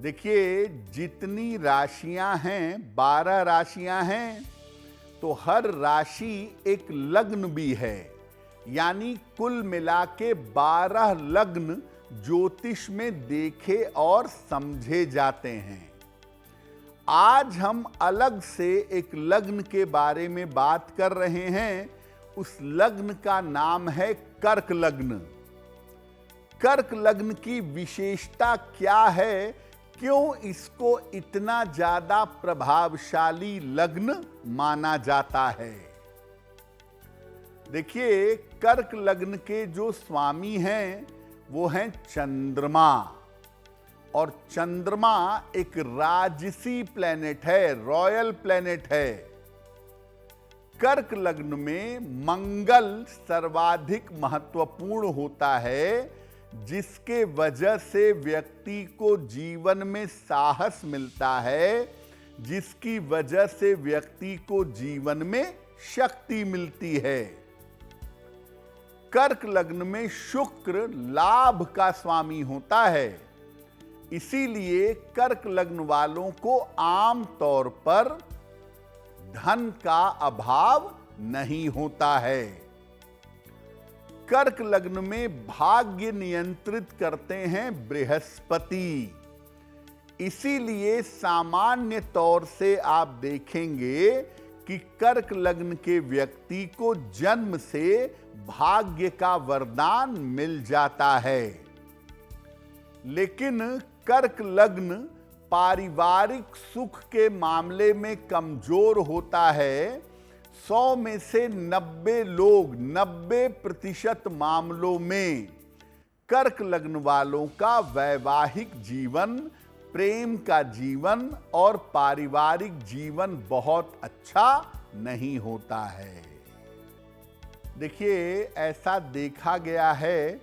देखिए, जितनी राशियां हैं, 12 राशियां हैं, तो हर राशि एक लग्न भी है। यानी कुल मिला के 12 लग्न ज्योतिष में देखे और समझे जाते हैं। आज हम अलग से एक लग्न के बारे में बात कर रहे हैं। उस लग्न का नाम है कर्क लग्न। कर्क लग्न की विशेषता क्या है, क्यों इसको इतना ज्यादा प्रभावशाली लग्न माना जाता है? देखिए, कर्क लग्न के जो स्वामी हैं वो हैं चंद्रमा। और चंद्रमा एक राजसी प्लेनेट है, रॉयल प्लेनेट है। कर्क लग्न में मंगल सर्वाधिक महत्वपूर्ण होता है, जिसके वजह से व्यक्ति को जीवन में साहस मिलता है, जिसकी वजह से व्यक्ति को जीवन में शक्ति मिलती है। कर्क लग्न में शुक्र लाभ का स्वामी होता है। इसीलिए कर्क लग्न वालों को आम तौर पर धन का अभाव नहीं होता है। कर्क लग्न में भाग्य नियंत्रित करते हैं बृहस्पति। इसीलिए सामान्य तौर से आप देखेंगे कि कर्क लग्न के व्यक्ति को जन्म से भाग्य का वरदान मिल जाता है। लेकिन कर्क लग्न पारिवारिक सुख के मामले में कमजोर होता है। 100 में से 90 लोग, 90% मामलों में कर्क लग्न वालों का वैवाहिक जीवन, प्रेम का जीवन और पारिवारिक जीवन बहुत अच्छा नहीं होता है। देखिए, ऐसा देखा गया है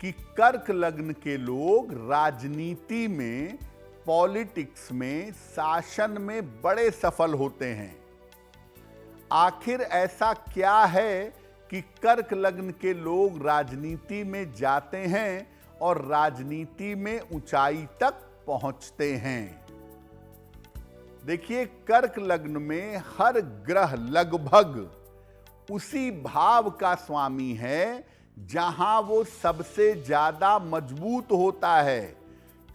कि कर्क लग्न के लोग राजनीति में, पॉलिटिक्स में, शासन में बड़े सफल होते हैं। आखिर ऐसा क्या है कि कर्क लग्न के लोग राजनीति में जाते हैं और राजनीति में ऊंचाई तक पहुंचते हैं? देखिए, कर्क लग्न में हर ग्रह लगभग उसी भाव का स्वामी है जहां वो सबसे ज्यादा मजबूत होता है।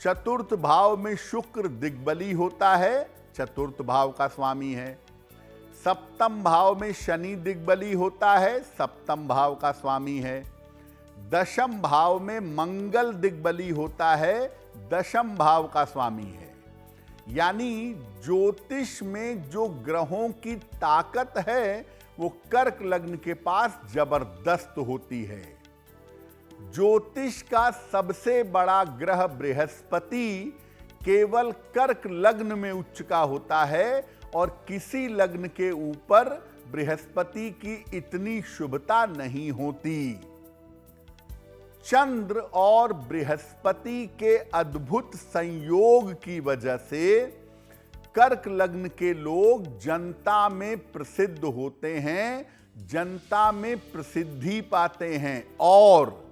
चतुर्थ भाव में शुक्र दिग्बली होता है, चतुर्थ भाव का स्वामी है। सप्तम भाव में शनि दिग्बली होता है, सप्तम भाव का स्वामी है। दशम भाव में मंगल दिग्बली होता है, दशम भाव का स्वामी है। यानी ज्योतिष में जो ग्रहों की ताकत है वो कर्क लग्न के पास जबरदस्त होती है। ज्योतिष का सबसे बड़ा ग्रह बृहस्पति केवल कर्क लग्न में उच्च का होता है और किसी लग्न के ऊपर बृहस्पति की इतनी शुभता नहीं होती। चंद्र और बृहस्पति के अद्भुत संयोग की वजह से कर्क लग्न के लोग जनता में प्रसिद्ध होते हैं, जनता में प्रसिद्धि पाते हैं। और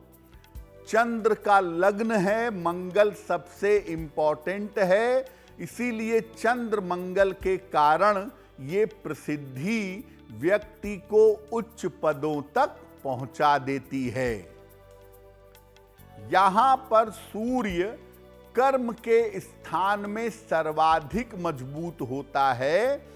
चंद्र का लग्न है, मंगल सबसे इंपॉर्टेंट है। इसीलिए चंद्र मंगल के कारण ये प्रसिद्धि व्यक्ति को उच्च पदों तक पहुंचा देती है। यहां पर सूर्य कर्म के स्थान में सर्वाधिक मजबूत होता है।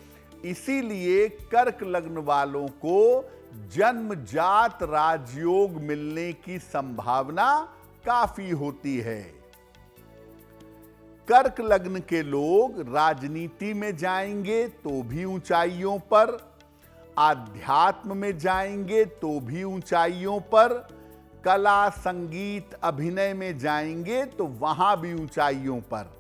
इसीलिए कर्क लग्न वालों को जन्मजात राजयोग मिलने की संभावना काफी होती है। कर्क लग्न के लोग राजनीति में जाएंगे तो भी ऊंचाइयों पर, आध्यात्म में जाएंगे तो भी ऊंचाइयों पर, कला, संगीत, अभिनय में जाएंगे तो वहां भी ऊंचाइयों पर।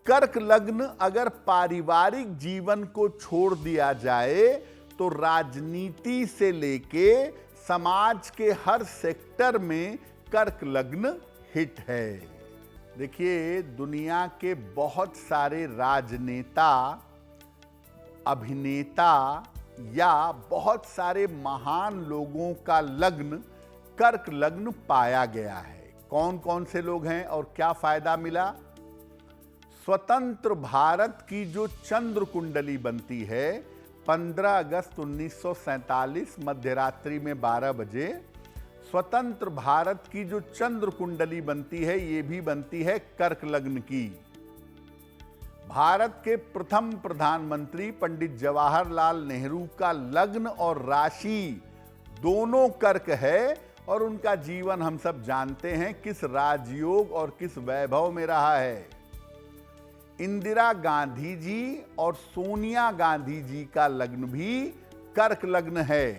कर्क लग्न अगर पारिवारिक जीवन को छोड़ दिया जाए तो राजनीति से लेके समाज के हर सेक्टर में कर्क लग्न हिट है। देखिए, दुनिया के बहुत सारे राजनेता, अभिनेता या बहुत सारे महान लोगों का लग्न कर्क लग्न पाया गया है। कौन कौन से लोग हैं और क्या फायदा मिला? स्वतंत्र भारत की जो चंद्र कुंडली बनती है 15 अगस्त 1947 मध्यरात्रि में 12 बजे, स्वतंत्र भारत की जो चंद्र कुंडली बनती है ये भी बनती है कर्क लग्न की। भारत के प्रथम प्रधानमंत्री पंडित जवाहरलाल नेहरू का लग्न और राशि दोनों कर्क है और उनका जीवन हम सब जानते हैं किस राजयोग और किस वैभव में रहा है। इंदिरा गांधी जी और सोनिया गांधी जी का लग्न भी कर्क लग्न है।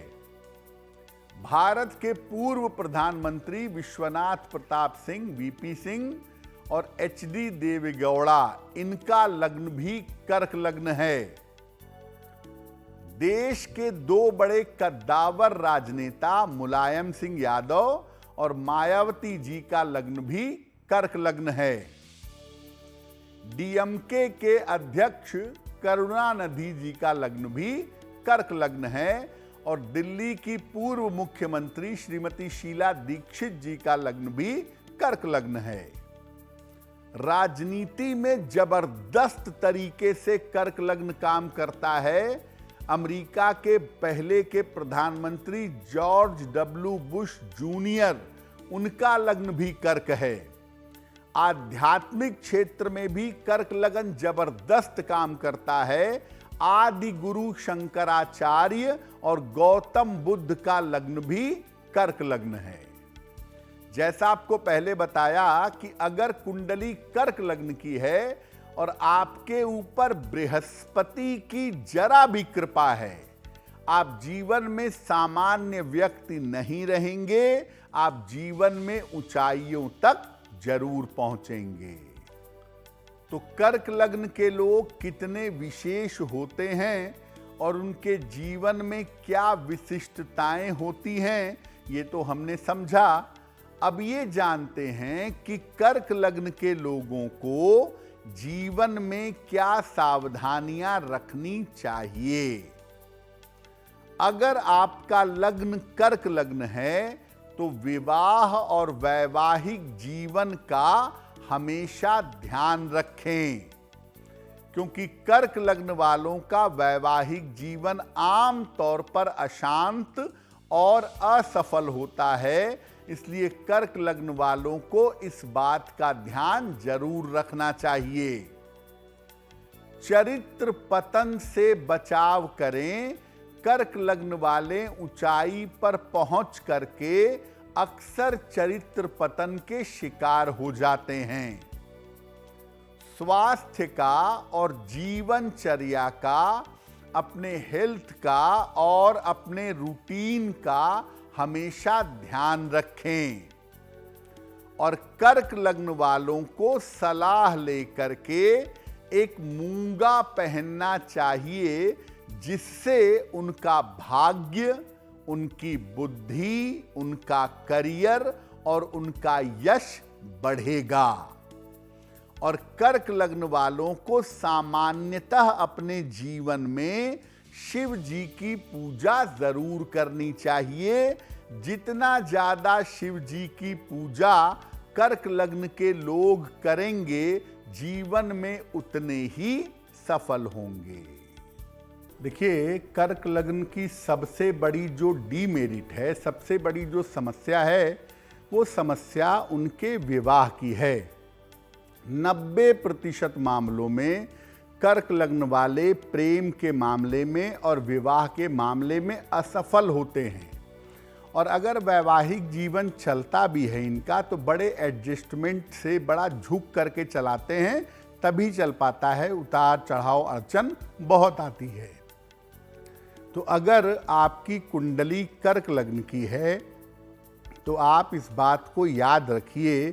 भारत के पूर्व प्रधानमंत्री विश्वनाथ प्रताप सिंह वीपी सिंह और एचडी देवेगौड़ा, इनका लग्न भी कर्क लग्न है। देश के दो बड़े कद्दावर राजनेता मुलायम सिंह यादव और मायावती जी का लग्न भी कर्क लग्न है। डीएमके के अध्यक्ष करुणानिधि जी का लग्न भी कर्क लग्न है और दिल्ली की पूर्व मुख्यमंत्री श्रीमती शीला दीक्षित जी का लग्न भी कर्क लग्न है। राजनीति में जबरदस्त तरीके से कर्क लग्न काम करता है। अमेरिका के पहले के प्रधानमंत्री जॉर्ज डब्ल्यू बुश जूनियर, उनका लग्न भी कर्क है। आध्यात्मिक क्षेत्र में भी कर्क लग्न जबरदस्त काम करता है। आदि गुरु शंकराचार्य और गौतम बुद्ध का लग्न भी कर्क लग्न है। जैसा आपको पहले बताया कि अगर कुंडली कर्क लग्न की है और आपके ऊपर बृहस्पति की जरा भी कृपा है, आप जीवन में सामान्य व्यक्ति नहीं रहेंगे, आप जीवन में ऊंचाइयों तक जरूर पहुंचेंगे। तो कर्क लग्न के लोग कितने विशेष होते हैं और उनके जीवन में क्या विशिष्टताएं होती हैं, ये तो हमने समझा। अब ये जानते हैं कि कर्क लग्न के लोगों को जीवन में क्या सावधानियां रखनी चाहिए। अगर आपका लग्न कर्क लग्न है तो विवाह और वैवाहिक जीवन का हमेशा ध्यान रखें, क्योंकि कर्क लग्न वालों का वैवाहिक जीवन आम तौर पर अशांत और असफल होता है। इसलिए कर्क लग्न वालों को इस बात का ध्यान जरूर रखना चाहिए। चरित्र पतन से बचाव करें। कर्क लग्न वाले ऊंचाई पर पहुंच करके अक्सर चरित्र पतन के शिकार हो जाते हैं। स्वास्थ्य का और जीवनचर्या का, अपने हेल्थ का और अपने रूटीन का हमेशा ध्यान रखें और कर्क लग्न वालों को सलाह लेकर के एक मूंगा पहनना चाहिए, जिससे उनका भाग्य, उनकी बुद्धि, उनका करियर और उनका यश बढ़ेगा। और कर्क लग्न वालों को सामान्यतः अपने जीवन में शिव जी की पूजा जरूर करनी चाहिए। जितना ज्यादा शिव जी की पूजा कर्क लग्न के लोग करेंगे, जीवन में उतने ही सफल होंगे। देखिए, कर्क लग्न की सबसे बड़ी जो डीमेरिट है, सबसे बड़ी जो समस्या है, वो समस्या उनके विवाह की है। 90% मामलों में कर्क लग्न वाले प्रेम के मामले में और विवाह के मामले में असफल होते हैं। और अगर वैवाहिक जीवन चलता भी है इनका, तो बड़े एडजस्टमेंट से बड़ा झुक करके चलाते हैं, तभी चल पाता है। उतार चढ़ाव अड़चन बहुत आती है। तो अगर आपकी कुंडली कर्क लग्न की है तो आप इस बात को याद रखिए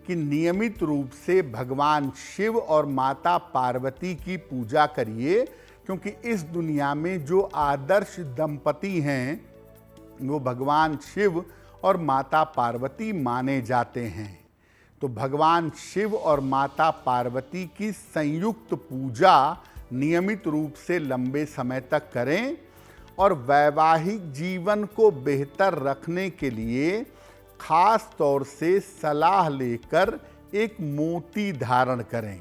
कि नियमित रूप से भगवान शिव और माता पार्वती की पूजा करिए, क्योंकि इस दुनिया में जो आदर्श दंपति हैं वो भगवान शिव और माता पार्वती माने जाते हैं। तो भगवान शिव और माता पार्वती की संयुक्त पूजा नियमित रूप से लंबे समय तक करें और वैवाहिक जीवन को बेहतर रखने के लिए खास तौर से सलाह लेकर एक मोती धारण करें।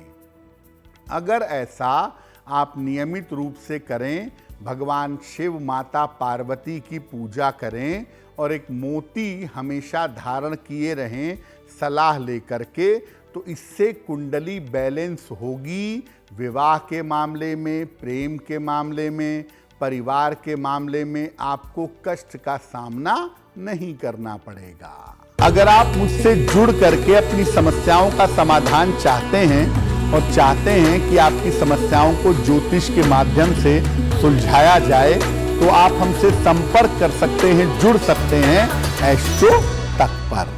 अगर ऐसा आप नियमित रूप से करें, भगवान शिव, माता पार्वती की पूजा करें और एक मोती हमेशा धारण किए रहें सलाह लेकर के, तो इससे कुंडली बैलेंस होगी। विवाह के मामले में, प्रेम के मामले में, परिवार के मामले में आपको कष्ट का सामना नहीं करना पड़ेगा। अगर आप मुझसे जुड़ करके अपनी समस्याओं का समाधान चाहते हैं और चाहते हैं कि आपकी समस्याओं को ज्योतिष के माध्यम से सुलझाया जाए, तो आप हमसे संपर्क कर सकते हैं, जुड़ सकते हैं एस्ट्रो तक पर।